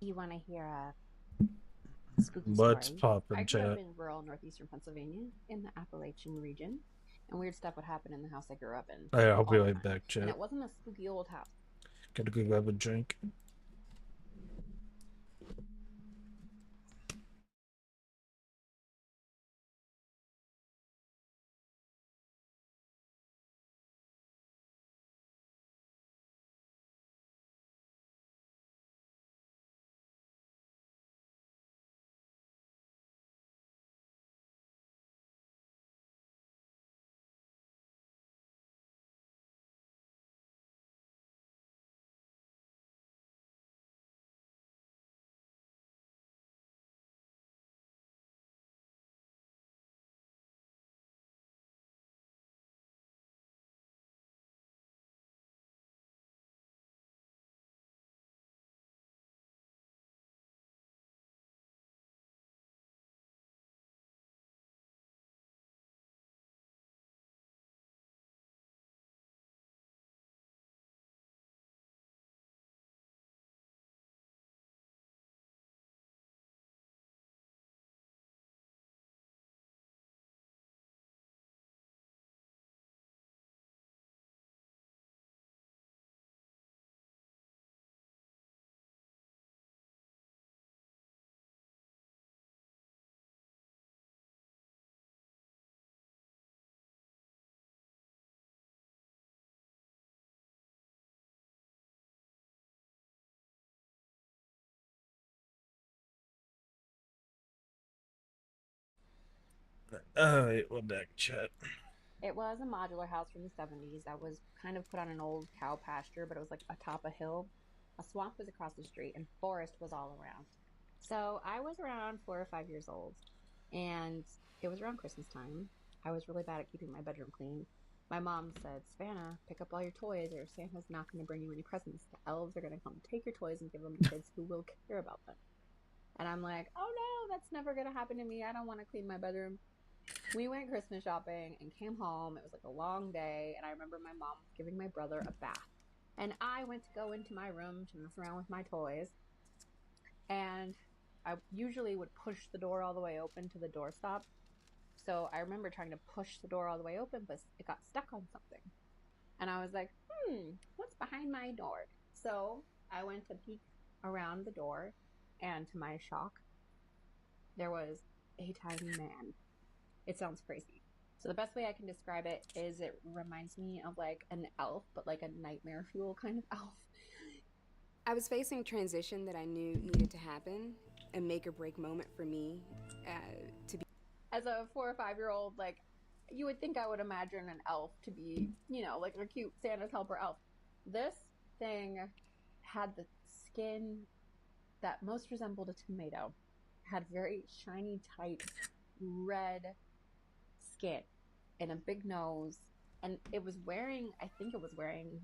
you want to hear a spooky What's story? I poppin', grew up chat? in rural northeastern Pennsylvania in the Appalachian region, and weird stuff would happen in the house I grew up in Hey, I'll be all the right time. back, And chat. it wasn't a spooky old house. Gotta go grab a drink. Alright, we're back, chat. It was a modular house from the 70s that was kind of put on an old cow pasture, but it was like atop a hill. A swamp was across the street, and forest was all around. So I was around 4 or 5 years old, and it was around Christmas time. I was really bad at keeping my bedroom clean. My mom said, Savannah, pick up all your toys, or Santa's not going to bring you any presents. The elves are going to come take your toys and give them to kids who will care about them. And I'm like, oh no, that's never going to happen to me. I don't want to clean my bedroom. We went Christmas shopping and came home. It was like a long day. And I remember my mom giving my brother a bath. And I went to go into my room to mess around with my toys. And I usually would push the door all the way open to the doorstop. So I remember trying to push the door all the way open, but it got stuck on something. And I was like, what's behind my door? So I went to peek around the door. And to my shock, there was a tiny man. It sounds crazy. So the best way I can describe it is it reminds me of like an elf, but like a nightmare fuel kind of elf. I was facing transition that I knew needed to happen, a make or break moment for me to be. As a 4 or 5 year old, like you would think I would imagine an elf to be, like a cute Santa's helper elf. This thing had the skin that most resembled a tomato, had very shiny, tight, red skin and a big nose. And it was wearing, I think it was wearing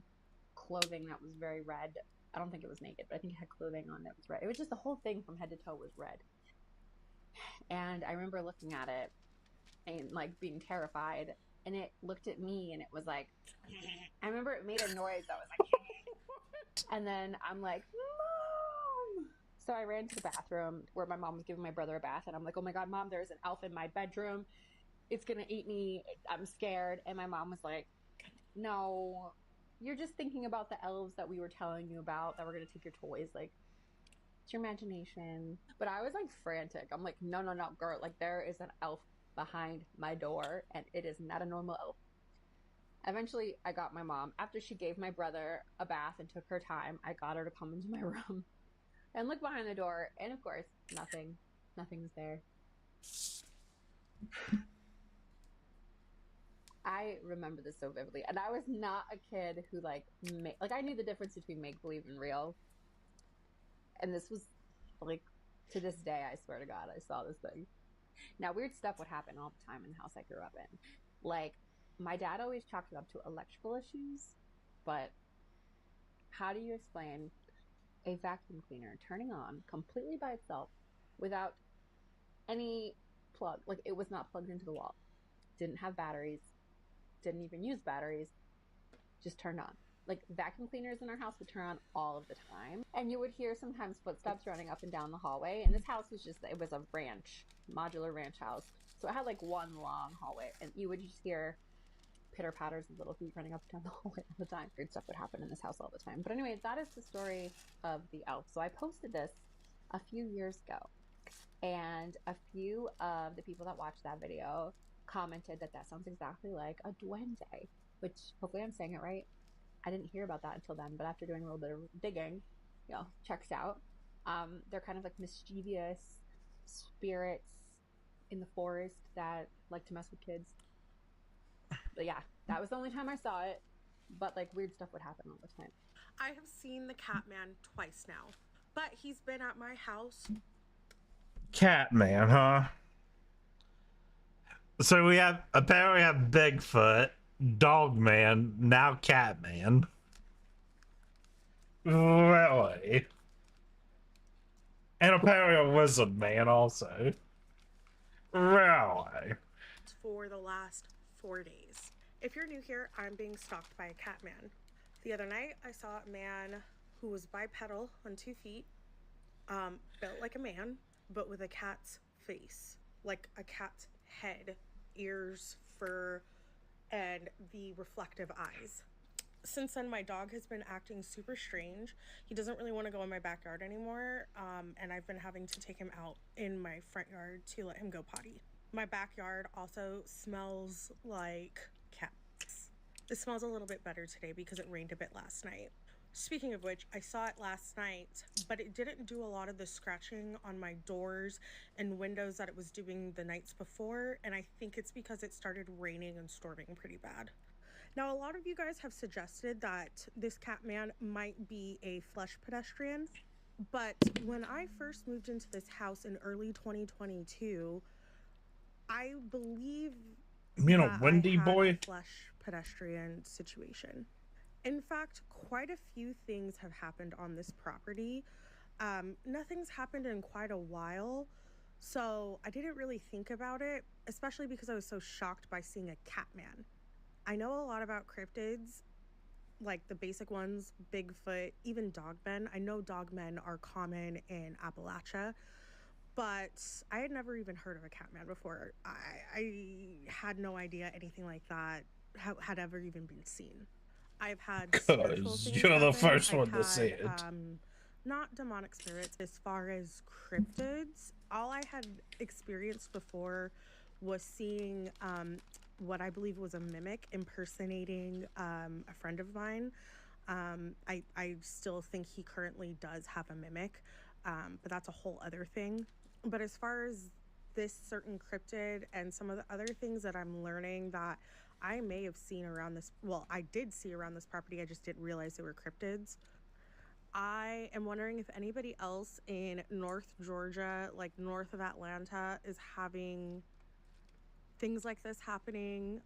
clothing that was very red. I don't think it was naked, but I think it had clothing on that was red. It was just the whole thing from head to toe was red. And I remember looking at it and like being terrified. And it looked at me and it was like, I remember it made a noise that was like, and then I'm like, Mom. So I ran to the bathroom where my mom was giving my brother a bath. And I'm like, oh my God, Mom, there's an elf in my bedroom. It's going to eat me. I'm scared. And my mom was like, no, you're just thinking about the elves that we were telling you about that were going to take your toys. Like, it's your imagination. But I was like frantic. I'm like, no, no, no, girl. Like, there is an elf behind my door, and it is not a normal elf. Eventually, I got my mom. After she gave my brother a bath and took her time, I got her to come into my room and look behind the door. And of course, nothing. Nothing's there. I remember this so vividly, and I was not a kid who like I knew the difference between make believe and real, and this was like to this day, I swear to God, I saw this thing. Now, weird stuff would happen all the time in the house I grew up in. Like my dad always chalked it up to electrical issues, but how do you explain a vacuum cleaner turning on completely by itself without any plug? Like it was not plugged into the wall, didn't have batteries, didn't even use batteries, just turned on. like vacuum cleaners in our house would turn on all of the time. And you would hear sometimes footsteps running up and down the hallway. And this house was just, it was a ranch, modular ranch house. So it had like one long hallway. And you would just hear pitter patters of little feet running up and down the hallway all the time. Weird stuff would happen in this house all the time. But anyway, that is the story of the elf. So I posted this a few years ago. And a few of the people that watched that video commented that that sounds exactly like a duende, which hopefully I'm saying it right. I didn't hear about that until then, but after doing a little bit of digging, checks out. They're kind of like mischievous spirits in the forest that like to mess with kids. But yeah, that was the only time I saw it. But like weird stuff would happen all the time. I have seen the Catman twice now, but he's been at my house. Catman, huh? So we have Bigfoot, Dogman, now Catman. Really? And apparently a Wizard Man also. Really? For the last 4 days. If you're new here, I'm being stalked by a Catman. The other night, I saw a man who was bipedal on 2 feet, built like a man, but with a cat's face, like a cat's head, ears, fur, and the reflective eyes. Since then, my dog has been acting super strange. He doesn't really want to go in my backyard anymore, and I've been having to take him out in my front yard to let him go potty. My backyard also smells like cats. It smells a little bit better today because it rained a bit last night. Speaking of which, I saw it last night, but it didn't do a lot of the scratching on my doors and windows that it was doing the nights before, and I think it's because it started raining and storming pretty bad. Now, a lot of you guys have suggested that this Catman might be a flesh pedestrian, but when I first moved into this house in early 2022, I believe Wendy boy? a flesh pedestrian situation. In fact, quite a few things have happened on this property. Nothing's happened in quite a while, so I didn't really think about it, especially because I was so shocked by seeing a Catman. I know a lot about cryptids, like the basic ones, Bigfoot, even dogmen. I know dogmen are common in Appalachia, but I had never even heard of a Catman before. I had no idea anything like that had ever even been seen. I've had spiritual things you're the happen. first I've one to had, say it. Not demonic spirits. As far as cryptids, all I had experienced before was seeing what I believe was a mimic impersonating a friend of mine. I still think he currently does have a mimic, but that's a whole other thing. But as far as this certain cryptid and some of the other things that I'm learning that I may have seen around this, well, I did see around this property, I just didn't realize they were cryptids. I am wondering if anybody else in North Georgia, like north of Atlanta, is having things like this happening,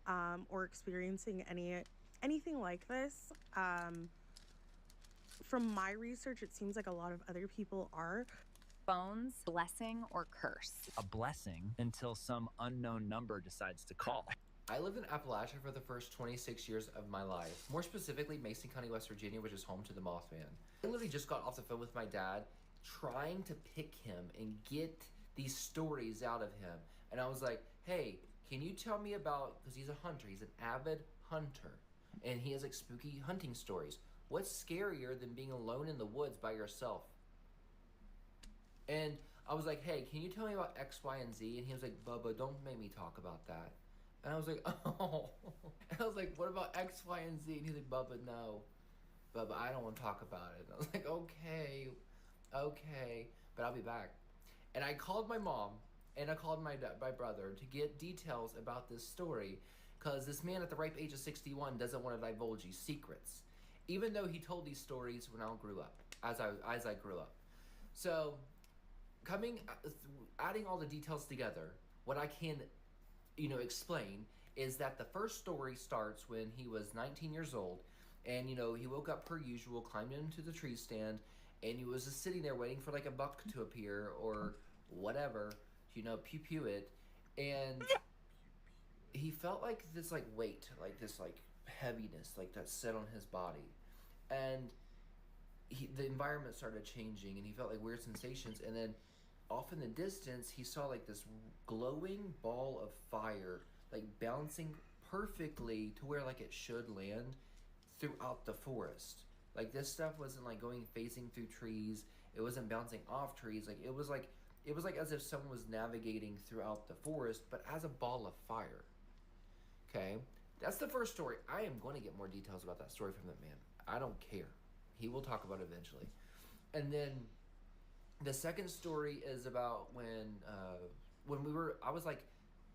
or experiencing anything like this. From my research, it seems like a lot of other people are. Phones, blessing or curse? A blessing until some unknown number decides to call. I lived in Appalachia for the first 26 years of my life. More specifically, Mason County, West Virginia, which is home to the Mothman. I literally just got off the phone with my dad trying to pick him and get these stories out of him. And I was like, hey, can you tell me about, because he's a hunter, he's an avid hunter, and he has like spooky hunting stories. What's scarier than being alone in the woods by yourself? And I was like, hey, can you tell me about X, Y, and Z? And he was like, Bubba, don't make me talk about that. And I was like, oh. And I was like, what about X, Y, and Z? And he's like, Bubba, no. Bubba, I don't want to talk about it. And I was like, okay, but I'll be back. And I called my mom, and I called my brother to get details about this story, because this man at the ripe age of 61 doesn't want to divulge his secrets, even though he told these stories when I grew up, as I grew up. So, adding all the details together, what I can, explain is that the first story starts when he was 19 years old, and he woke up per usual, climbed into the tree stand, and he was just sitting there waiting for like a buck to appear or whatever, pew pew it, and he felt like this like weight, like this like heaviness, like that set on his body, and the environment started changing, and he felt like weird sensations. And then, off in the distance, he saw like this glowing ball of fire, like bouncing perfectly to where like it should land throughout the forest. Like this stuff wasn't like going phasing through trees. It wasn't bouncing off trees. It was like as if someone was navigating throughout the forest, but as a ball of fire. Okay, that's the first story. I am going to get more details about that story from that man. I don't care. He will talk about it eventually. And then the second story is about when I was like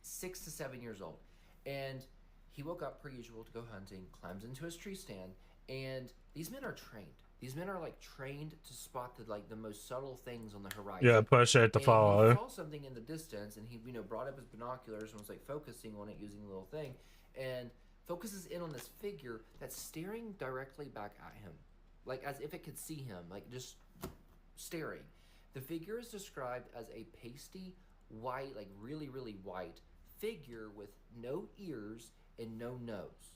6 to 7 years old, and he woke up per usual to go hunting, climbs into his tree stand, and these men are trained. These men are like trained to spot the most subtle things on the horizon. Yeah, push it to And follow. he saw something in the distance, and he brought up his binoculars and was like focusing on it using a little thing, and focuses in on this figure that's staring directly back at him, like as if it could see him, like just staring. The figure is described as a pasty, white, like really, really white figure with no ears and no nose.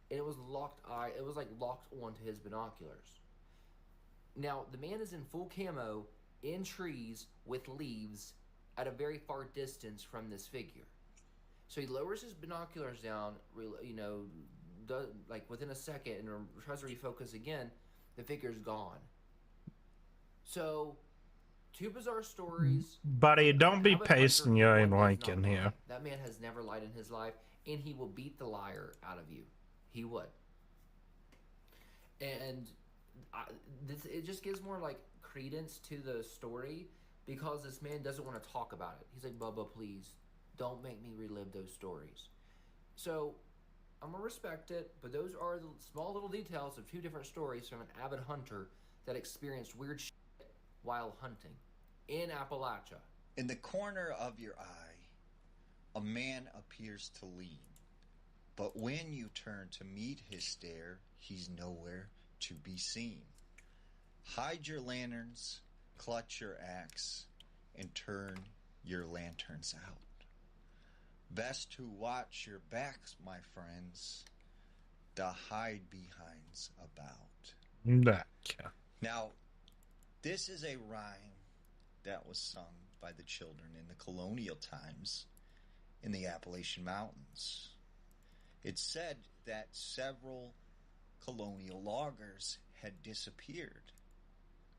And it was locked onto his binoculars. Now, the man is in full camo, in trees, with leaves, at a very far distance from this figure. So he lowers his binoculars down, like within a second, and tries to refocus again. The figure's gone. So, two bizarre stories. Buddy, don't be Avid pasting hunter, your one own does link not in lie. here. That man has never lied in his life, and he will beat the liar out of you. He would. And it just gives more like credence to the story, because this man doesn't want to talk about it. He's like, Bubba, please don't make me relive those stories. So I'm gonna respect it, but those are the small little details of two different stories from an avid hunter that experienced weird shit while hunting in Appalachia. In the corner of your eye, a man appears to lean, but when you turn to meet his stare, he's nowhere to be seen. Hide your lanterns, clutch your axe, and turn your lanterns out. Best to watch your backs, my friends. The hide-behinds about. Okay. Now, this is a rhyme that was sung by the children in the colonial times in the Appalachian Mountains. It's said that several colonial loggers had disappeared,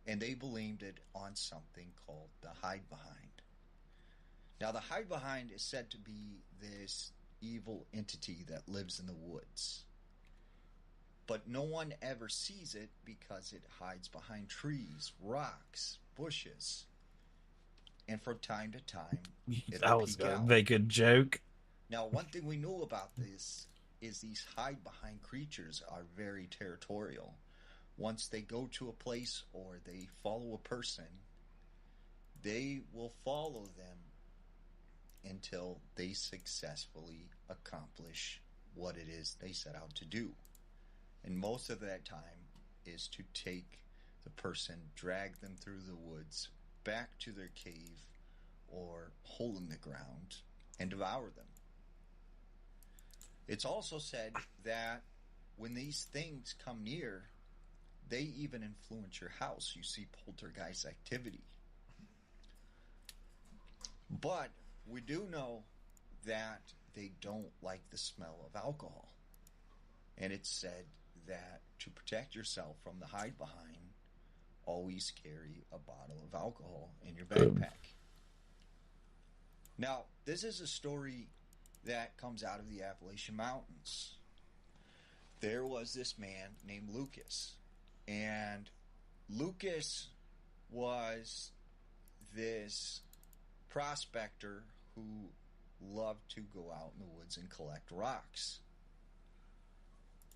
and they blamed it on something called the hide-behind. Now, the hide-behind is said to be this evil entity that lives in the woods. But no one ever sees it because it hides behind trees, rocks, bushes. And from time to time, it'll That was peek a out. make a joke. Now, one thing we know about this is these hide-behind creatures are very territorial. Once they go to a place or they follow a person, they will follow them until they successfully accomplish what it is they set out to do. And most of that time is to take the person, drag them through the woods, back to their cave or hole in the ground, and devour them. It's also said that when these things come near, they even influence your house. You see poltergeist activity. But we do know that they don't like the smell of alcohol. And it's said that to protect yourself from the hide behind, always carry a bottle of alcohol in your backpack. Now, this is a story that comes out of the Appalachian Mountains. There was this man named Lucas, and Lucas was this prospector who loved to go out in the woods and collect rocks.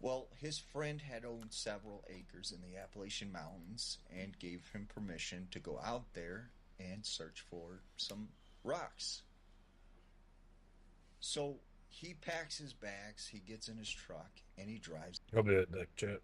Well, his friend had owned several acres in the Appalachian Mountains and gave him permission to go out there and search for some rocks. So he packs his bags, he gets in his truck, and he drives. I'll be a dick chip.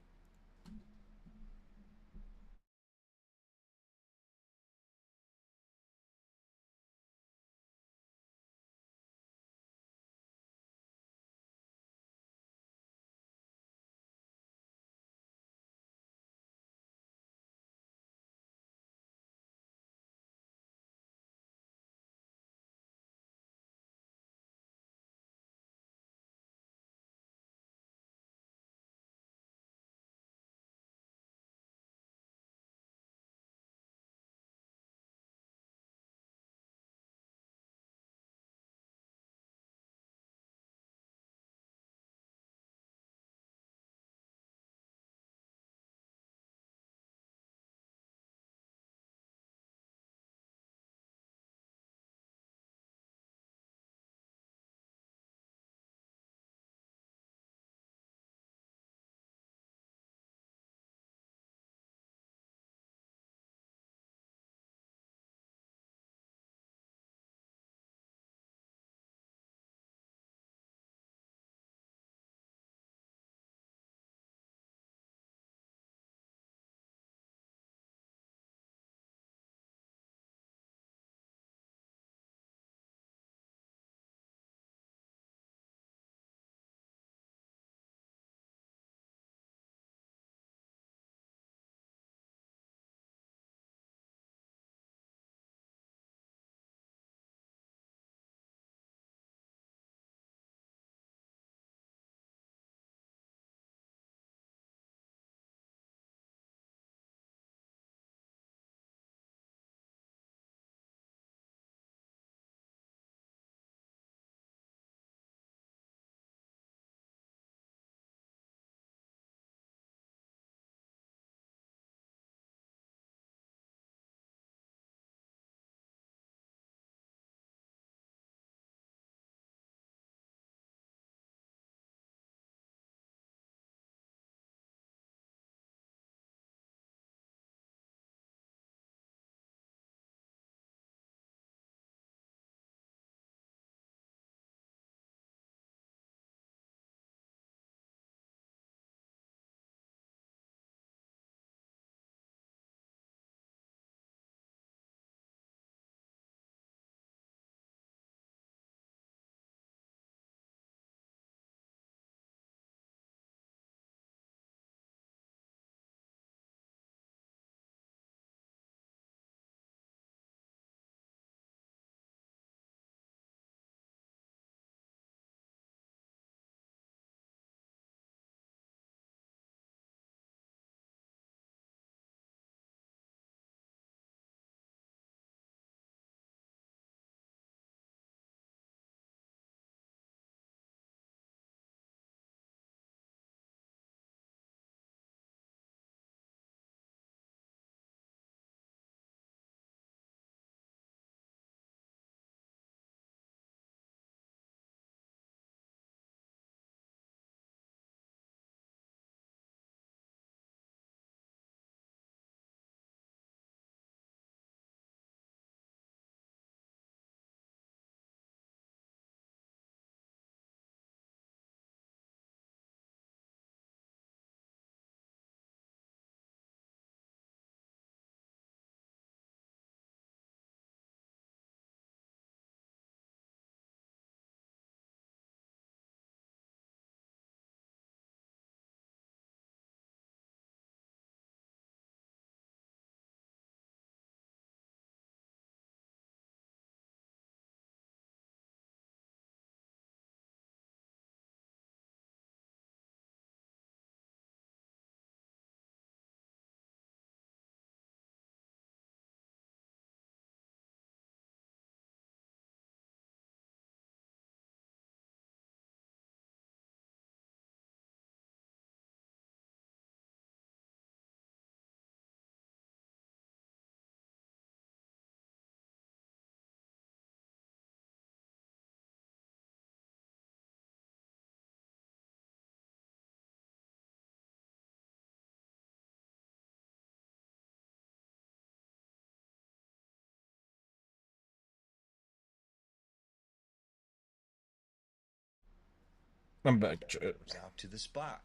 I'm back, Chip. Comes out to the spot.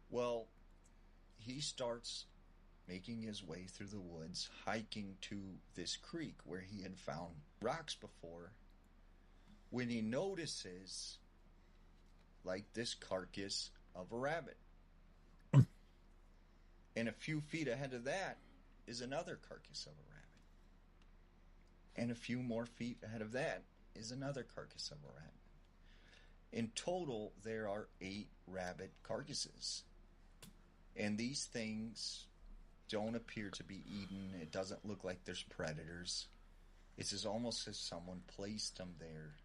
Well, he starts making his way through the woods, hiking to this creek where he had found rocks before, when he notices, like, this carcass of a rabbit. And a few feet ahead of that is another carcass of a rabbit. And a few more feet ahead of that is another carcass of a rabbit. In total, there are 8 rabbit carcasses. And these things don't appear to be eaten. It doesn't look like there's predators. It's as almost as someone placed them there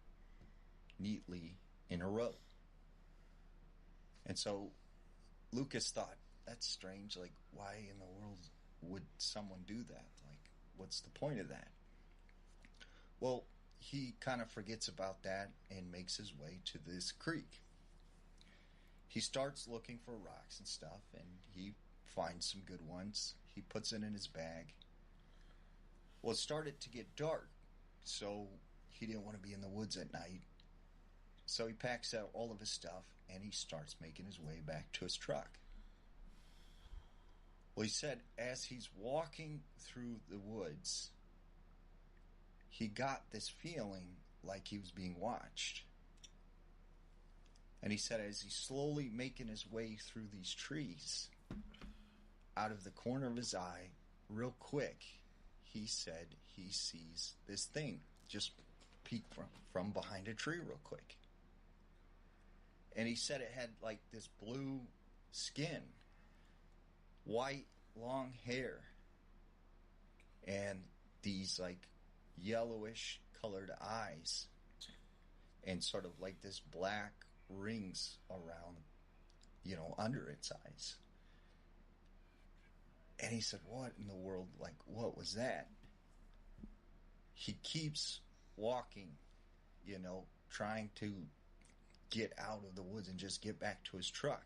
neatly in a row. And so Lucas thought, that's strange. Like, why in the world would someone do that? Like, what's the point of that? Well, he kind of forgets about that and makes his way to this creek. He starts looking for rocks and stuff, and he finds some good ones. He puts it in his bag. Well, it started to get dark, so he didn't want to be in the woods at night. So he packs out all of his stuff, and he starts making his way back to his truck. Well, he said as he's walking through the woods, he got this feeling like he was being watched. And he said as he's slowly making his way through these trees, out of the corner of his eye, real quick, he said he sees this thing just peek from behind a tree real quick. And he said it had like this blue skin, white, long hair, and these like yellowish colored eyes, and sort of like this black rings around, under its eyes. And he said, what in the world, like, what was that? He keeps walking, trying to get out of the woods and just get back to his truck.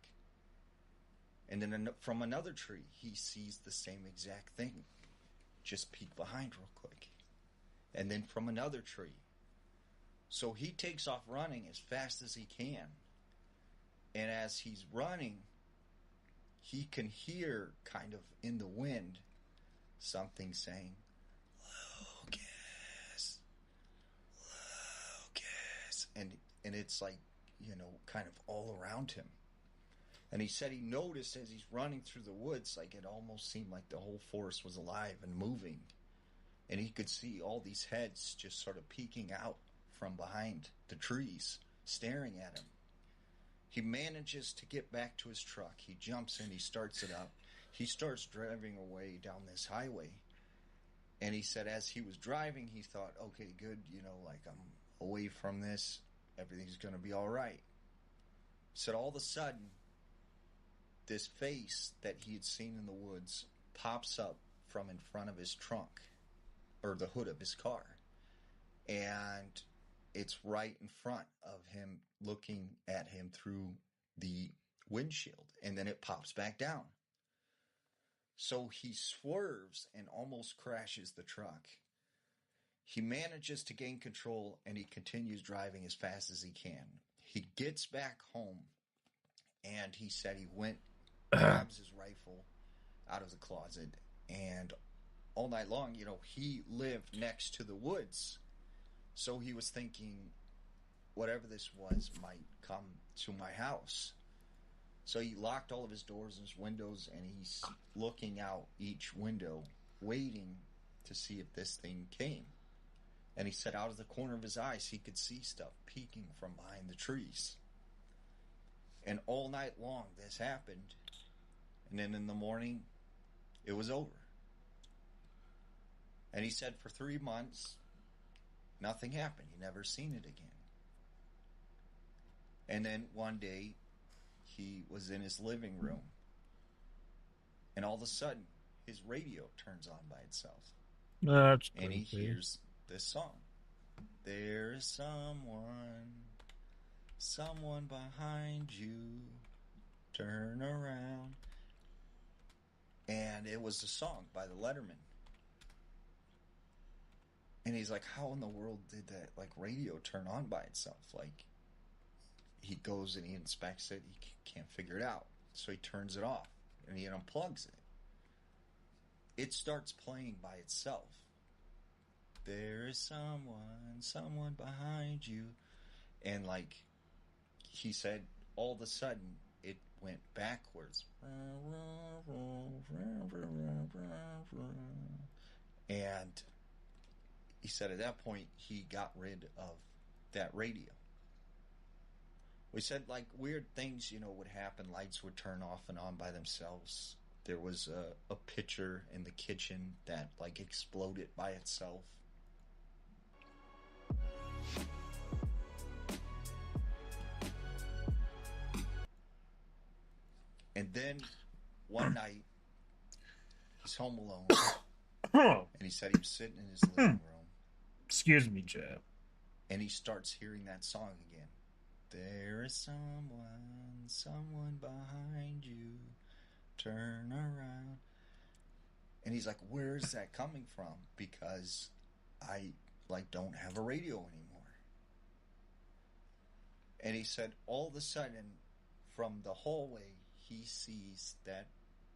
And then from another tree, he sees the same exact thing. Just peek behind real quick. And then from another tree. So he takes off running as fast as he can. And as he's running, he can hear kind of in the wind something saying, Lucas, Lucas. And it's like, kind of all around him. And he said he noticed as he's running through the woods, like it almost seemed like the whole forest was alive and moving. And he could see all these heads just sort of peeking out from behind the trees, staring at him. He manages to get back to his truck. He jumps in, he starts it up. He starts driving away down this highway. And he said as he was driving, he thought, okay, good, like I'm away from this. Everything's going to be all right. He said all of a sudden, this face that he had seen in the woods pops up from in front of his trunk, or the hood of his car. And it's right in front of him, looking at him through the windshield. And then it pops back down. So he swerves and almost crashes the truck. He manages to gain control, and he continues driving as fast as he can. He gets back home, and he said he went, grabs his rifle out of the closet, and all night long, he lived next to the woods. So he was thinking, whatever this was might come to my house. So he locked all of his doors and his windows, and he's looking out each window, waiting to see if this thing came. And he said out of the corner of his eyes, he could see stuff peeking from behind the trees. And all night long, this happened. And then in the morning, it was over. And he said for 3 months, nothing happened. He never seen it again. And then one day, he was in his living room. And all of a sudden, his radio turns on by itself. That's and he creepy. hears this song. There is someone behind you. Turn around. And it was a song by the Letterman. And he's like, how in the world did that radio turn on by itself? Like, he goes and he inspects it. He can't figure it out. So he turns it off and he unplugs it. It starts playing by itself. There is someone behind you. And like he said, all of a sudden it went backwards. And he said at that point he got rid of that radio. We said like weird things, would happen. Lights would turn off and on by themselves. There was a pitcher in the kitchen that like exploded by itself. And then one night he's home alone, and he said he was sitting in his living room. Excuse me, Jeff. And he starts hearing that song again. There is someone behind you. Turn around. And he's like, where is that coming from? Because I don't have a radio anymore. And he said all of a sudden from the hallway he sees that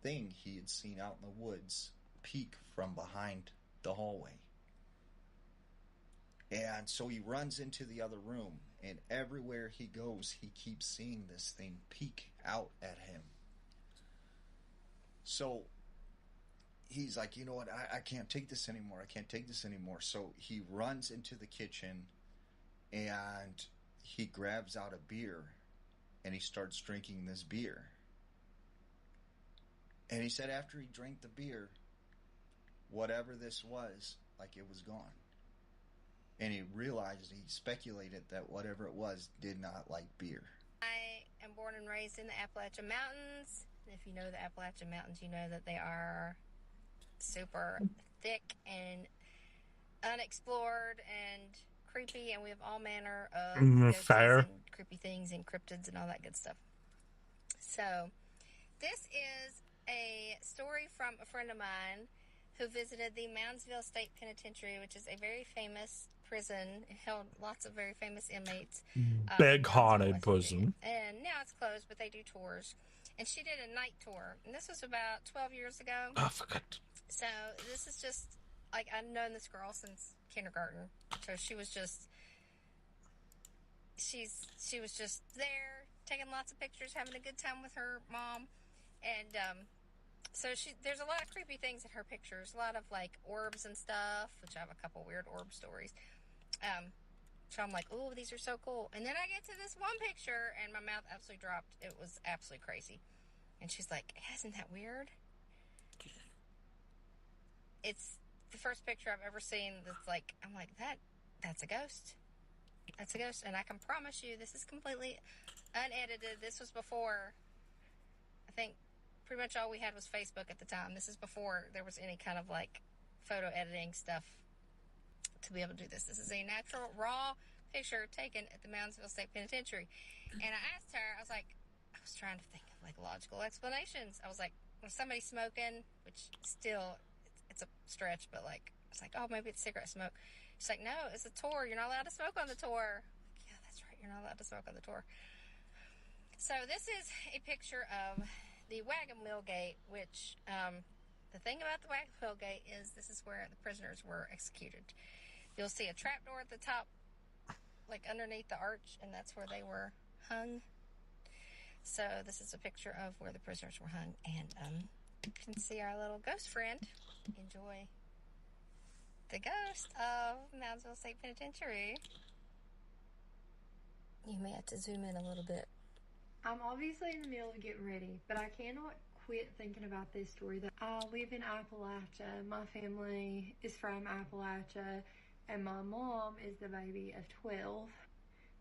thing he had seen out in the woods peek from behind the hallway. And so he runs into the other room, and everywhere he goes, he keeps seeing this thing peek out at him. So he's like, you know what, I can't take this anymore. I can't take this anymore. So he runs into the kitchen, and he grabs out a beer, and he starts drinking this beer. And he said after he drank the beer, whatever this was, like it was gone. And he realized, he speculated that whatever it was did not like beer. I am born and raised in the Appalachian Mountains. If you know the Appalachian Mountains, you know that they are super thick and unexplored and creepy, and we have all manner of ghosts and creepy things and cryptids and all that good stuff. So, this is a story from a friend of mine who visited the Moundsville State Penitentiary, which is a very famous prison. It held lots of very famous inmates. Big haunted prison. And now it's closed, but they do tours. And she did a night tour. And this was about 12 years ago. I forgot. So this is just, like, I've known this girl since kindergarten. So she was just, she was just there, taking lots of pictures, having a good time with her mom. And, so there's a lot of creepy things in her pictures. A lot of, like, orbs and stuff, which I have a couple weird orb stories. So I'm like, oh, these are so cool. And then I get to this one picture, and my mouth absolutely dropped. It was absolutely crazy. And she's like, isn't that weird? It's the first picture I've ever seen that's like, I'm like, that's a ghost. That's a ghost. And I can promise you, this is completely unedited. This was before, I think, pretty much all we had was Facebook at the time. This is before there was any kind of, like, photo editing stuff to be able to do this. This is a natural, raw picture taken at the Moundsville State Penitentiary. And I asked her, I was trying to think of, like, logical explanations. I was like, was somebody smoking? Which still, it's a stretch, but, like, I was like, oh, maybe it's cigarette smoke. She's like, no, it's a tour. You're not allowed to smoke on the tour. Like, yeah, that's right. You're not allowed to smoke on the tour. So this is a picture of the Wagon Wheel Gate, which, the thing about the Wagon Wheel Gate is this is where the prisoners were executed. You'll see a trapdoor at the top, like underneath the arch, and that's where they were hung. So this is a picture of where the prisoners were hung, and you can see our little ghost friend enjoy the ghost of Moundsville State Penitentiary. You may have to zoom in a little bit. I'm obviously in the middle of getting ready, but I cannot quit thinking about this story. That I live in Appalachia. My family is from Appalachia, and my mom is the baby of 12.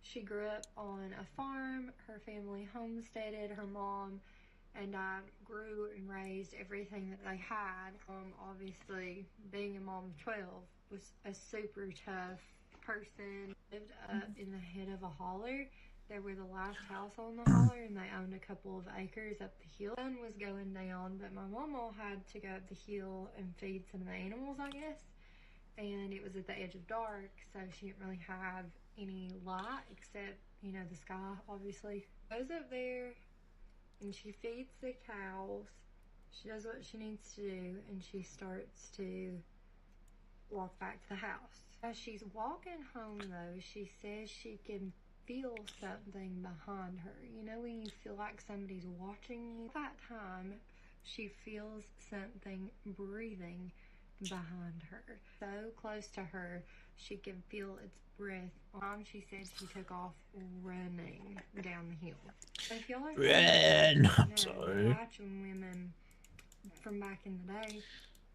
She grew up on a farm. Her family homesteaded. Her mom and I grew and raised everything that they had. Obviously, being a mom of 12 was a super tough person. Lived up in the head of a holler. They were the last house on the holler, and they owned a couple of acres up the hill. The sun was going down, but my mama had to go up the hill and feed some of the animals, I guess. And it was at the edge of dark, so she didn't really have any light except you know, the sky, obviously. Goes up there and she feeds the cows. She does what she needs to do, and she starts to walk back to the house. As she's walking home, though, she says she can feel something behind her. You know when you feel like somebody's watching you? At that time, she feels something breathing behind her. So close to her, she can feel its breath. She said she took off running down the hill. If y'all are Sorry. watching women from back in the day,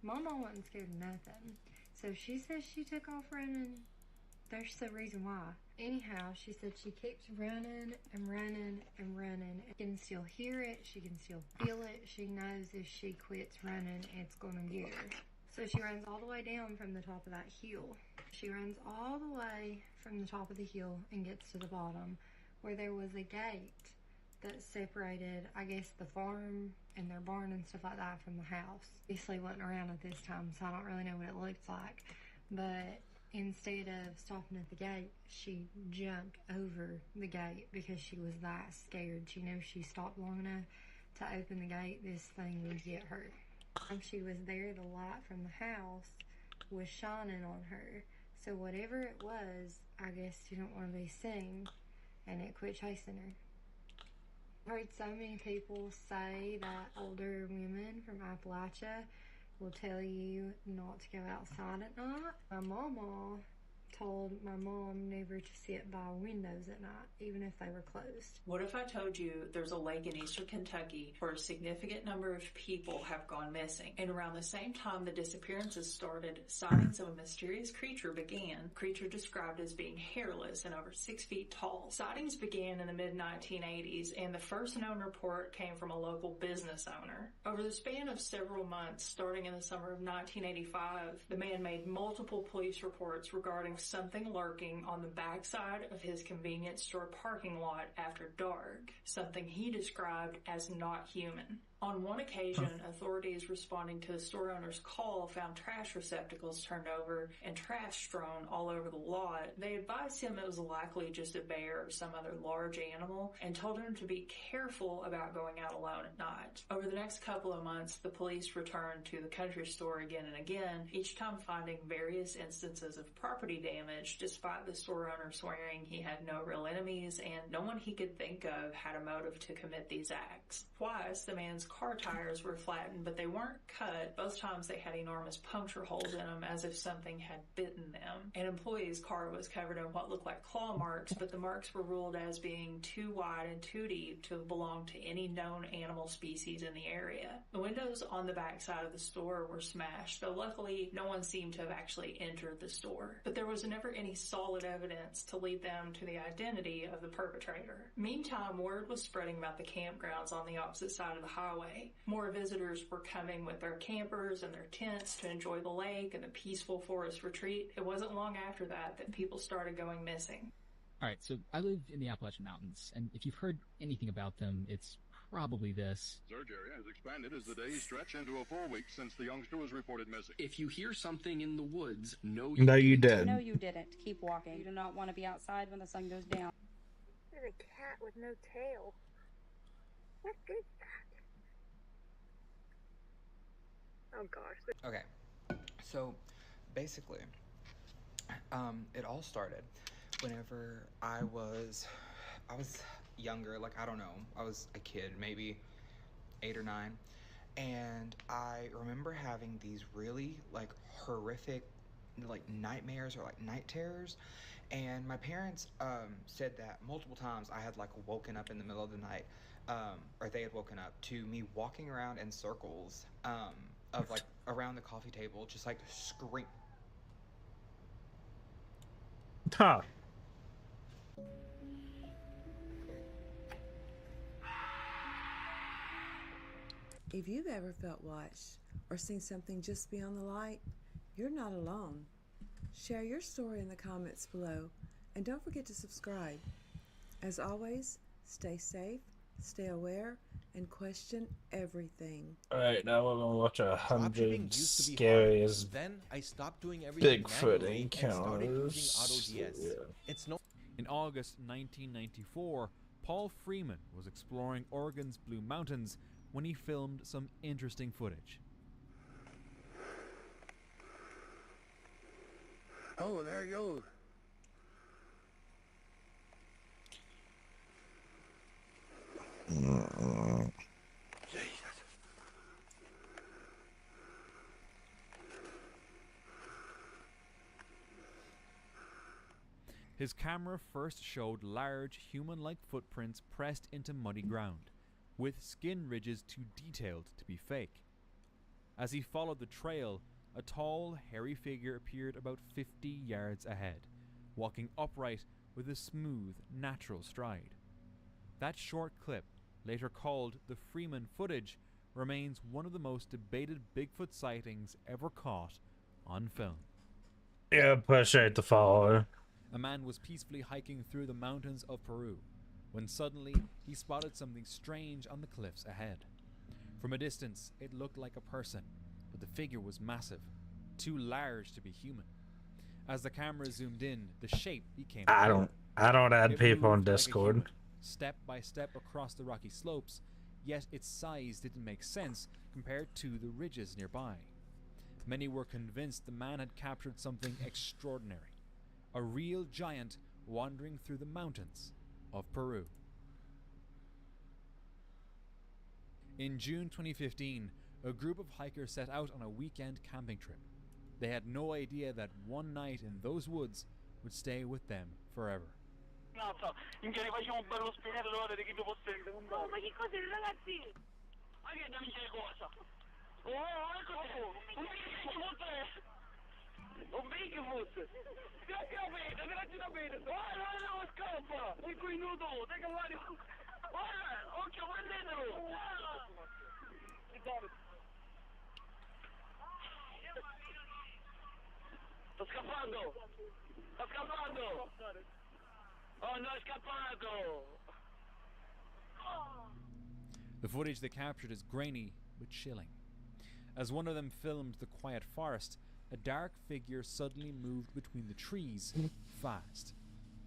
Mama wasn't scared of nothing. So she says she took off running. There's the reason why. Anyhow, she said she keeps running and running and running. She can still hear it. She can still feel it. She knows if she quits running, it's going to get her. So she runs all the way down from the top of that hill. She runs all the way from the top of the hill and gets to the bottom where there was a gate that separated, I guess, the farm and their barn and stuff like that from the house. Obviously wasn't around at this time, so I don't really know what it looked like. But instead of stopping at the gate, she jumped over the gate because she was that scared. She knew if she stopped long enough to open the gate, this thing would get her. When she was there, the light from the house was shining on her. So whatever it was, I guess didn't want to be seen, and it quit chasing her. I've heard so many people say that older women from Appalachia will tell you not to go outside at night. My mama told my mom never to sit by windows at night, even if they were closed. What if I told you there's a lake in eastern Kentucky where a significant number of people have gone missing? And around the same time the disappearances started, sightings of a mysterious creature began. Creature described as being hairless and over 6 feet tall. Sightings began in the mid-1980s, and the first known report came from a local business owner. Over the span of several months, starting in the summer of 1985, the man made multiple police reports regarding something lurking on the backside of his convenience store parking lot after dark, something he described as not human. On one occasion, authorities responding to the store owner's call found trash receptacles turned over and trash strewn all over the lot. They advised him it was likely just a bear or some other large animal and told him to be careful about going out alone at night. Over the next couple of months, the police returned to the country store again and again, each time finding various instances of property damage, despite the store owner swearing he had no real enemies and no one he could think of had a motive to commit these acts. Twice, the man's car tires were flattened, but they weren't cut. Both times they had enormous puncture holes in them as if something had bitten them. An employee's car was covered in what looked like claw marks, but the marks were ruled as being too wide and too deep to belong to any known animal species in the area. The windows on the back side of the store were smashed, though luckily no one seemed to have actually entered the store. But there was never any solid evidence to lead them to the identity of the perpetrator. Meantime, word was spreading about the campgrounds on the opposite side of the highway. More visitors were coming with their campers and their tents to enjoy the lake and the peaceful forest retreat. It wasn't long after that that people started going missing. All right, so I live in the Appalachian Mountains, and if you've heard anything about them, it's probably this. Search area has expanded as the days stretch into a full week since the youngster was reported missing. If you hear something in the woods, No, you did. No, you didn't. Keep walking. You do not want to be outside when the sun goes down. There's a cat with no tail. What is that? Oh gosh. Okay, so basically, it all started whenever I was younger, like, I don't know, I was a kid, maybe 8 or 9, and I remember having these really, like, horrific, like, nightmares or, like, night terrors, and my parents said that multiple times I had, like, woken up in the middle of the night, or they had woken up to me walking around in circles, of, like, around the coffee table, just, like, scream. Huh. If you've ever felt watched or seen something just beyond the light, you're not alone. Share your story in the comments below, and don't forget to subscribe. As always, stay safe, stay aware, and question everything. Alright, now we're gonna watch 100 scariest Then I stopped doing everything Bigfoot manually and started using encounters. AutoDS. Yeah. It's no In August 1994, Paul Freeman was exploring Oregon's Blue Mountains when he filmed some interesting footage. Oh, there he goes. His camera first showed large, human-like footprints pressed into muddy ground, with skin ridges too detailed to be fake. As he followed the trail, a tall, hairy figure appeared about 50 yards ahead, walking upright with a smooth, natural stride. That short clip, later called the Freeman footage, remains one of the most debated Bigfoot sightings ever caught on film. Yeah, appreciate the follow. A man was peacefully hiking through the mountains of Peru when suddenly he spotted something strange on the cliffs ahead. From a distance, it looked like a person, but the figure was massive, too large to be human. As the camera zoomed in, the shape became clearer. I don't add It people on moved like a Discord. human, step by step across the rocky slopes, yet its size didn't make sense compared to the ridges nearby. Many were convinced the man had captured something extraordinary, a real giant wandering through the mountains of Peru. In June 2015, a group of hikers set out on a weekend camping trip. They had no idea that one night in those woods would stay with them forever. Un Bigfoot! Capito, grazie capito! Guarda, non scappa! Un minuto, te che guardi! Guarda, occhio, prendetelo! Sto scappando! Sto scappando! Oh no, è scappato! The footage they captured is grainy but chilling. As one of them filmed the quiet forest, a dark figure suddenly moved between the trees fast.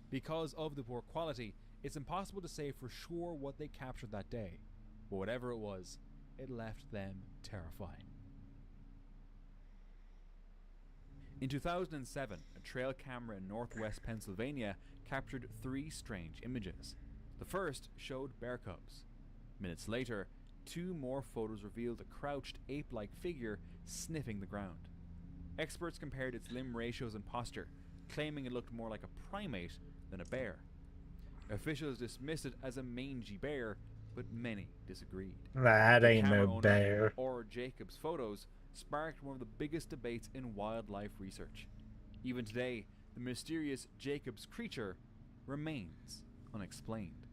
Because of the poor quality, it's impossible to say for sure what they captured that day, but whatever it was, it left them terrified. In 2007, a trail camera in northwest Pennsylvania captured 3 strange images. The first showed bear cubs. Minutes later, 2 more photos revealed a crouched ape-like figure sniffing the ground. Experts compared its limb ratios and posture, claiming it looked more like a primate than a bear. Officials dismissed it as a mangy bear, but many disagreed. That The ain't camera no owner, bear. or Jacob's photos, sparked one of the biggest debates in wildlife research. Even today, the mysterious Jacob's creature remains unexplained.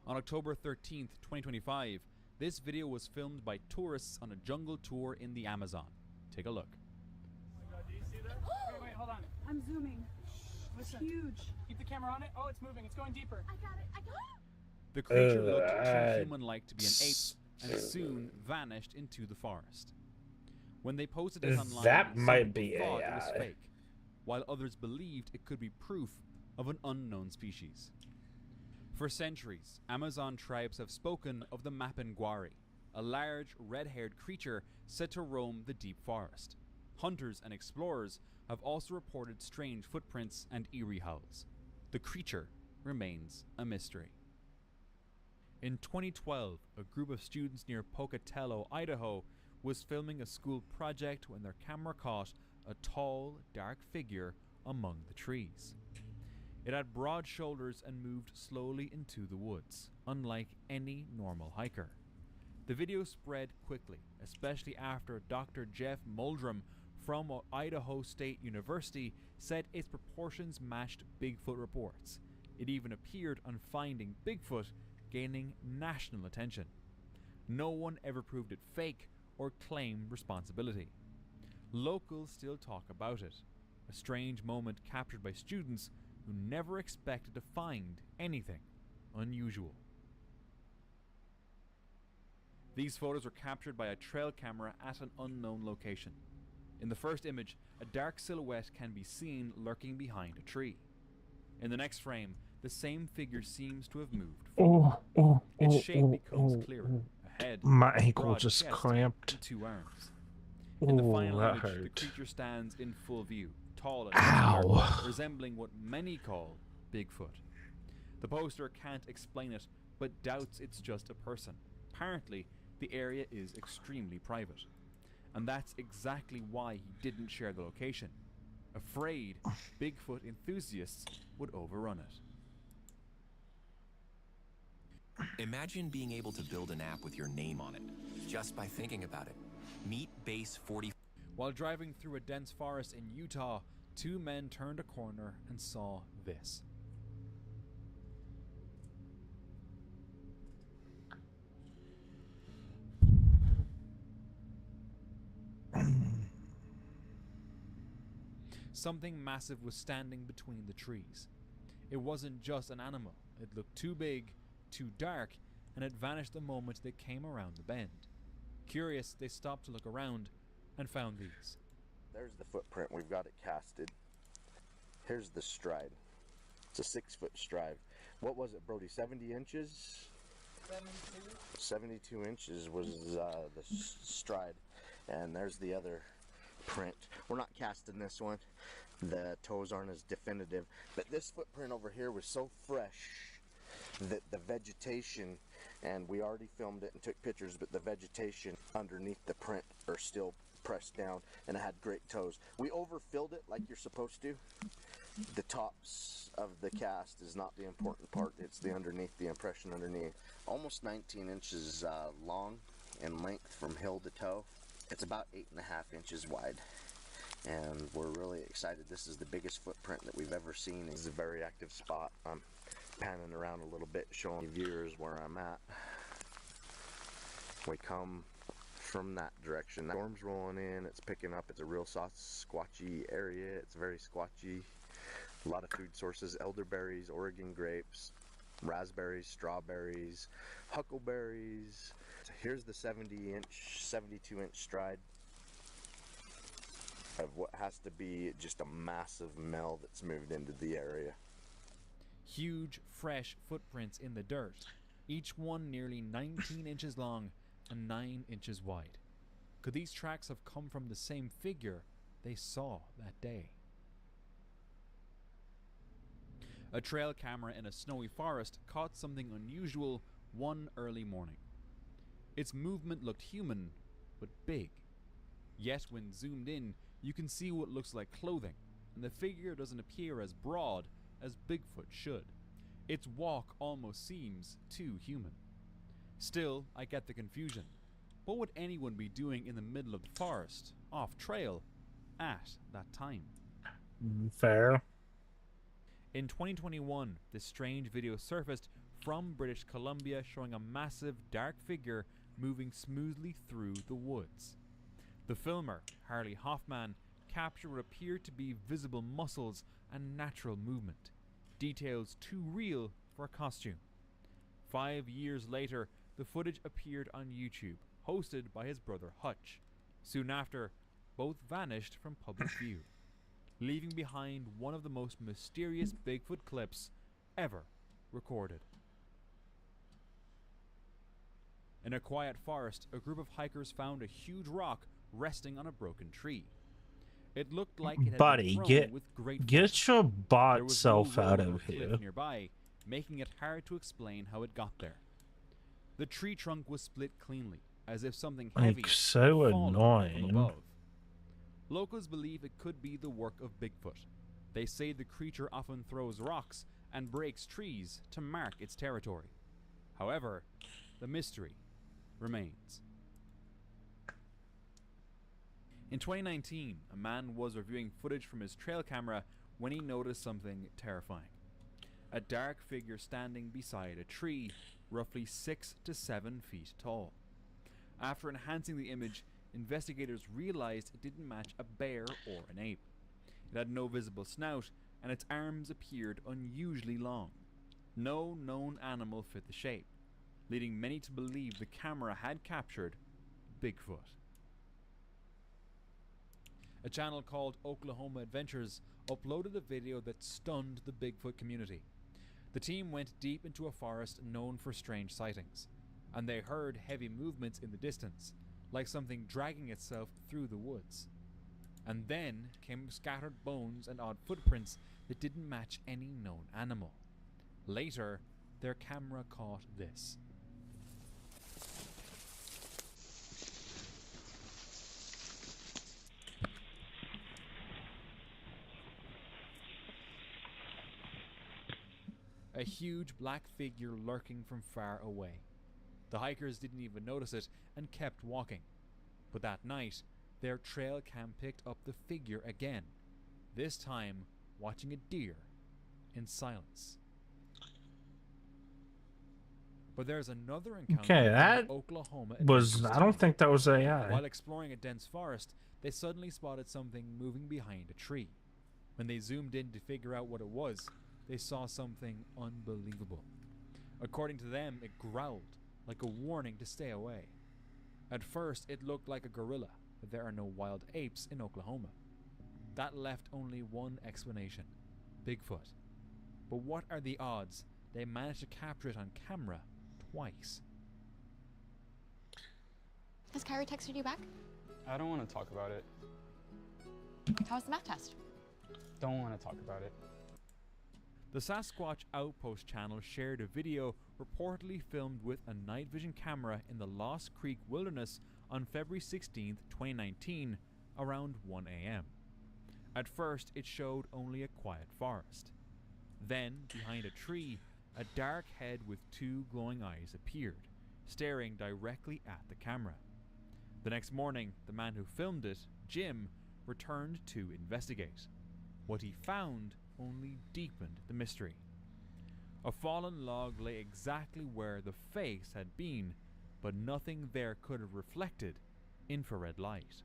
On October 13th, 2025, this video was filmed by tourists on a jungle tour in the Amazon. Take a look. Wait, hold on. I'm zooming. Listen. It's huge. Keep the camera on it. Oh, it's moving. It's going deeper. I got it. I got it. The creature looked too human-like to be an ape and soon vanished into the forest. When they posted it online, That some might people be thought it was AI. fake, while others believed it could be proof of an unknown species. For centuries, Amazon tribes have spoken of the Mapinguari, a large, red-haired creature said to roam the deep forest. Hunters and explorers have also reported strange footprints and eerie howls. The creature remains a mystery. In 2012, a group of students near Pocatello, Idaho, was filming a school project when their camera caught a tall, dark figure among the trees. It had broad shoulders and moved slowly into the woods, unlike any normal hiker. The video spread quickly, especially after Dr. Jeff Muldrum from Idaho State University said its proportions matched Bigfoot reports. It even appeared on Finding Bigfoot, gaining national attention. No one ever proved it fake or claimed responsibility. Locals still talk about it, a strange moment captured by students who never expected to find anything unusual. These photos were captured by a trail camera at an unknown location. In the first image, a dark silhouette can be seen lurking behind a tree. In the next frame, the same figure seems to have moved forward. Its shape becomes clearer. A head, My a ankle broad just chest, cramped. and 2 arms. In the final that image, the hurt. creature stands in full view, tall and Ow. muscular, resembling what many call Bigfoot. The poster can't explain it, but doubts it's just a person. Apparently, the area is extremely private. And that's exactly why he didn't share the location. Afraid Bigfoot enthusiasts would overrun it. Imagine being able to build an app with your name on it, just by thinking about it. Meet Base 40. While driving through a dense forest in Utah, 2 men turned a corner and saw this. Something massive was standing between the trees. It wasn't just an animal. It looked too big, too dark, and it vanished the moment they came around the bend. Curious, they stopped to look around and found these. There's the footprint. We've got it casted. Here's the stride. It's a 6-foot stride. What was it, Brody? 70 inches? 72 inches was the stride. And there's the other print. We're not casting this one. The toes aren't as definitive. But this footprint over here was so fresh that the vegetation, and we already filmed it and took pictures, but the vegetation underneath the print are still pressed down, and it had great toes. We overfilled it like you're supposed to. The tops of the cast is not the important part. It's the underneath, the impression underneath. Almost 19 inches long in length from hill to toe. It's about 8.5 inches wide, and we're really excited. This is the biggest footprint that we've ever seen. It's a very active spot. I'm panning around a little bit, showing viewers where I'm at. We come from that direction. The storm's rolling in, it's picking up. It's a real soft, squatchy area. It's very squatchy. A lot of food sources: elderberries, Oregon grapes, raspberries, strawberries, huckleberries. Here's the 72-inch stride of what has to be just a massive male that's moved into the area. Huge, fresh footprints in the dirt, each one nearly 19 inches long and 9 inches wide. Could these tracks have come from the same figure they saw that day? A trail camera in a snowy forest caught something unusual one early morning. Its movement looked human, but big. Yet when zoomed in, you can see what looks like clothing, and the figure doesn't appear as broad as Bigfoot should. Its walk almost seems too human. Still, I get the confusion. What would anyone be doing in the middle of the forest, off trail, at that time? Fair. In 2021, this strange video surfaced from British Columbia showing a massive dark figure moving smoothly through the woods. The filmer, Harley Hoffman, captured what appeared to be visible muscles and natural movement, details too real for a costume. 5 years later, the footage appeared on YouTube, hosted by his brother Hutch. Soon after, both vanished from public view, leaving behind one of the most mysterious Bigfoot clips ever recorded. In a quiet forest, a group of hikers found a huge rock resting on a broken tree. It looked like it had Buddy, been thrown with great get force. your There bot was self no out road or of cliff here. nearby, making it hard to explain how it got there. The tree trunk was split cleanly, as if something heavy Like, so had fallen from annoying. above. Locals believe it could be the work of Bigfoot. They say the creature often throws rocks and breaks trees to mark its territory. However, the mystery remains. In 2019, a man was reviewing footage from his trail camera when he noticed something terrifying. A dark figure standing beside a tree, roughly 6 to 7 feet tall. After enhancing the image, investigators realized it didn't match a bear or an ape. It had no visible snout, and its arms appeared unusually long. No known animal fit the shape, leading many to believe the camera had captured Bigfoot. A channel called Oklahoma Adventures uploaded a video that stunned the Bigfoot community. The team went deep into a forest known for strange sightings, and they heard heavy movements in the distance, like something dragging itself through the woods. And then came scattered bones and odd footprints that didn't match any known animal. Later, their camera caught this. A huge black figure lurking from far away. The hikers didn't even notice it and kept walking. But that night, their trail cam picked up the figure again, this time watching a deer in silence. But there's another encounter Okay, in that the Oklahoma was. Adventures I don't team. think that was AI. While exploring a dense forest, they suddenly spotted something moving behind a tree. When they zoomed in to figure out what it was, they saw something unbelievable. According to them, it growled, like a warning to stay away. At first, it looked like a gorilla, but there are no wild apes in Oklahoma. That left only one explanation: Bigfoot. But what are the odds they managed to capture it on camera twice? Has Kyrie texted you back? I don't want to talk about it. How was the math test? Don't want to talk about it. The Sasquatch Outpost channel shared a video reportedly filmed with a night vision camera in the Lost Creek Wilderness on February 16, 2019, around 1 a.m. At first, it showed only a quiet forest. Then, behind a tree, a dark head with two glowing eyes appeared, staring directly at the camera. The next morning, the man who filmed it, Jim, returned to investigate. What he found only deepened the mystery. A fallen log lay exactly where the face had been, but nothing there could have reflected infrared light.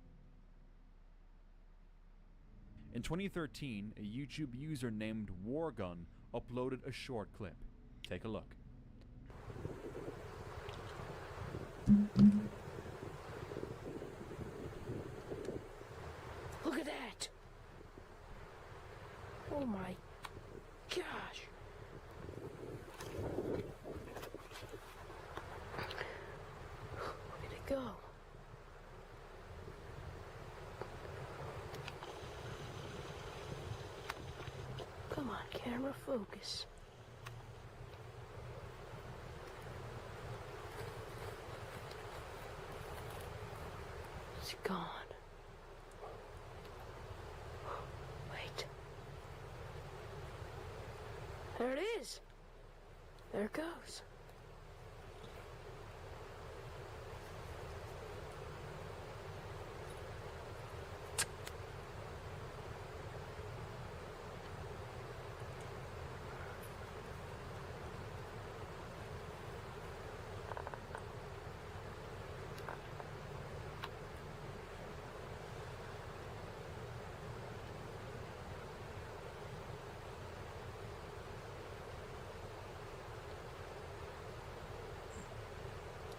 In 2013, a YouTube user named Wargun uploaded a short clip. Take a look. Look at that! Oh my gosh! Where did it go? Come on, camera, focus. It's gone. Wait. There it is. There it goes.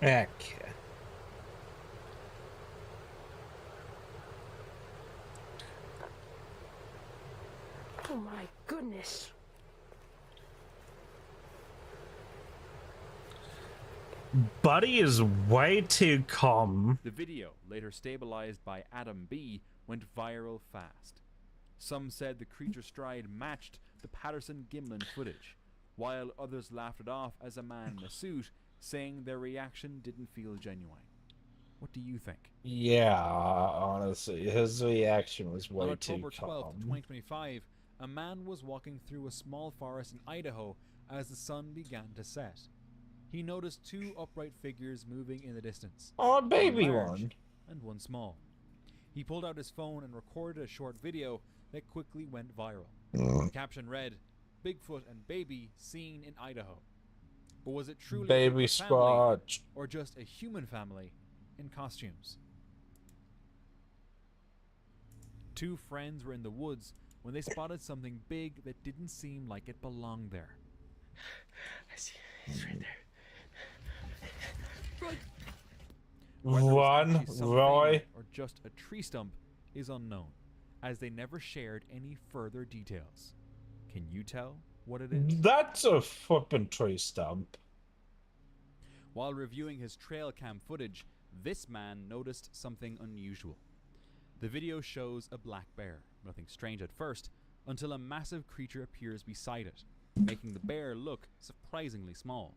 Okay. Oh my goodness. Buddy is way too calm. The video, later stabilized by Adam B., went viral fast. Some said the creature's stride matched the Patterson-Gimlin footage, while others laughed it off as a man in a suit, saying their reaction didn't feel genuine. What do you think? Yeah, honestly, his reaction was way On too October 12th, calm. 2025, a man was walking through a small forest in Idaho as the sun began to set. He noticed two upright figures moving in the distance. Oh, a baby large one. And one small. He pulled out his phone and recorded a short video that quickly went viral. The caption read, "Bigfoot and baby seen in Idaho." But was it truly a Baby Bigfoot family, Squatch. or just a human family in costumes? Two friends were in the woods when they spotted something big that didn't seem like it belonged there. I see. He's right there. Whether it was Run, actually something Roy. or just a tree stump is unknown. as they never shared any further details. Can you tell what it is? That's a flippin' tree stump. While reviewing his trail cam footage, this man noticed something unusual. The video shows a black bear, nothing strange at first, until a massive creature appears beside it, making the bear look surprisingly small.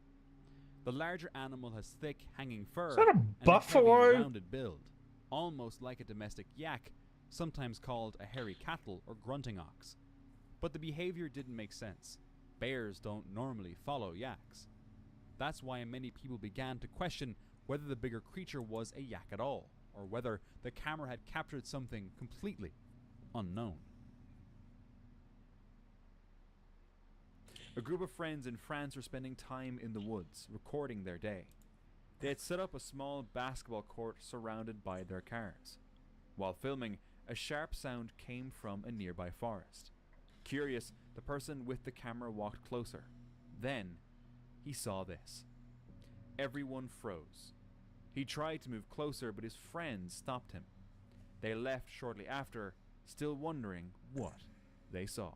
The larger animal has thick, hanging fur Is that a and a heavy, buffalo? rounded build, almost like a domestic yak, sometimes called a hairy cattle or grunting ox. But the behavior didn't make sense. Bears don't normally follow yaks. That's why many people began to question whether the bigger creature was a yak at all, or whether the camera had captured something completely unknown. A group of friends in France were spending time in the woods, recording their day. They had set up a small basketball court surrounded by their cars. While filming, a sharp sound came from a nearby forest. Curious, the person with the camera walked closer. Then, he saw this. Everyone froze. He tried to move closer, but his friends stopped him. They left shortly after, still wondering what they saw.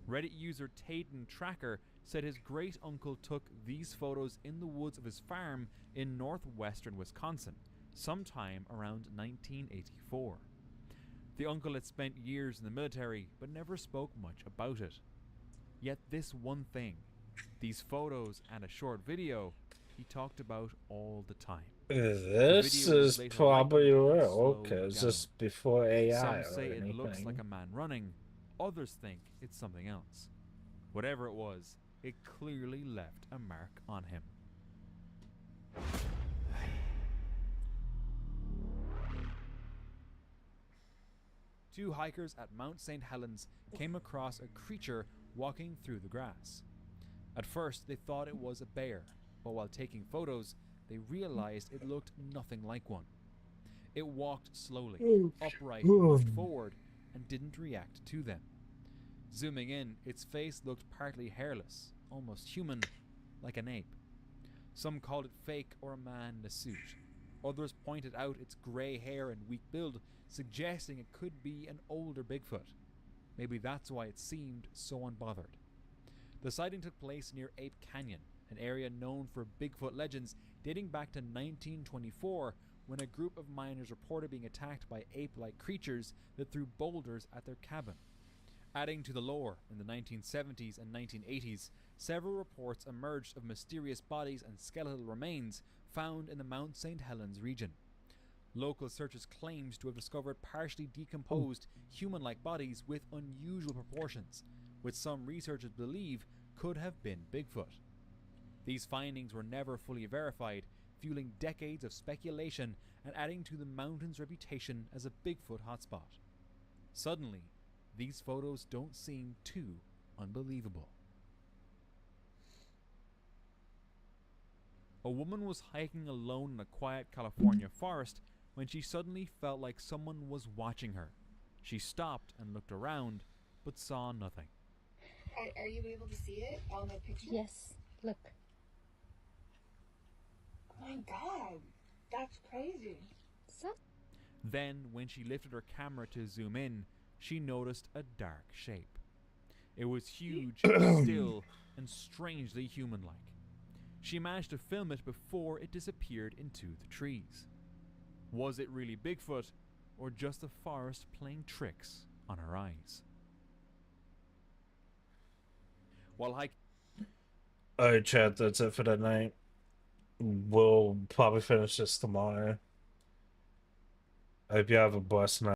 Reddit user Tayden Tracker said his great-uncle took these photos in the woods of his farm in northwestern Wisconsin, sometime around 1984. The uncle had spent years in the military, but never spoke much about it. Yet this one thing, these photos and a short video, he talked about all the time. This is probably real. Okay, is this before AI Some or say anything? it looks like a man running, others think it's something else. Whatever it was, it clearly left a mark on him. Two hikers at Mount St. Helens came across a creature walking through the grass. At first, they thought it was a bear, but while taking photos, they realized it looked nothing like one. It walked slowly, upright, moved forward, and didn't react to them. Zooming in, its face looked partly hairless, almost human, like an ape. Some called it fake or a man in a suit. Others pointed out its grey hair and weak build, suggesting it could be an older Bigfoot. Maybe that's why it seemed so unbothered. The sighting took place near Ape Canyon, an area known for Bigfoot legends dating back to 1924, when a group of miners reported being attacked by ape-like creatures that threw boulders at their cabin. Adding to the lore, in the 1970s and 1980s, several reports emerged of mysterious bodies and skeletal remains found in the Mount St. Helens region. Local searchers claimed to have discovered partially decomposed human-like bodies with unusual proportions, which some researchers believe could have been Bigfoot. These findings were never fully verified, fueling decades of speculation and adding to the mountain's reputation as a Bigfoot hotspot. Suddenly, these photos don't seem too unbelievable. A woman was hiking alone in a quiet California forest when she suddenly felt like someone was watching her. She stopped and looked around, but saw nothing. Are you able to see it on the picture? Yes, look. Oh my god, that's crazy. Then, when she lifted her camera to zoom in, she noticed a dark shape. It was huge, still, and strangely human-like. She managed to film it before it disappeared into the trees. Was it really Bigfoot, or just the forest playing tricks on her eyes? While hiking... Alright, chat, that's it for the night. We'll probably finish this tomorrow. I hope you have a blessed night.